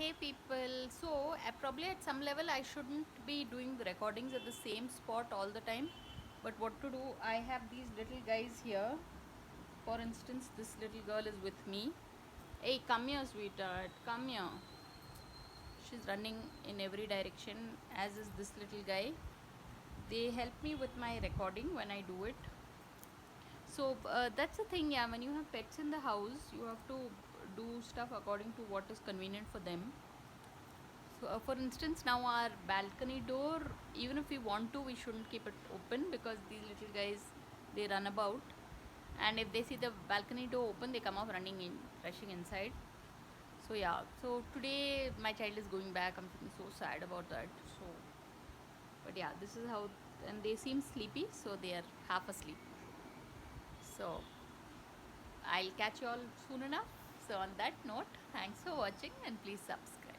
Hey people, so probably at some level I shouldn't be doing the recordings at the same spot all the time, but what to do, I have these little guys here. For instance, this little girl is with me. Hey, come here, sweetheart, come here. She's running in every direction, as is this little guy. They help me with my recording when I do it. So that's the thing, yeah, when you have pets in the house, you have to do stuff according to what is convenient for them. So, for instance, now our balcony door, even if we want to, we shouldn't keep it open because these little guys, they run about, and if they see the balcony door open, they come out running in, rushing inside. So yeah, so today my child is going back. I'm feeling so sad about that. So, but yeah, this is how, and they seem sleepy, so they are half asleep. So I'll catch you all soon enough. So on that note, thanks for watching and please subscribe.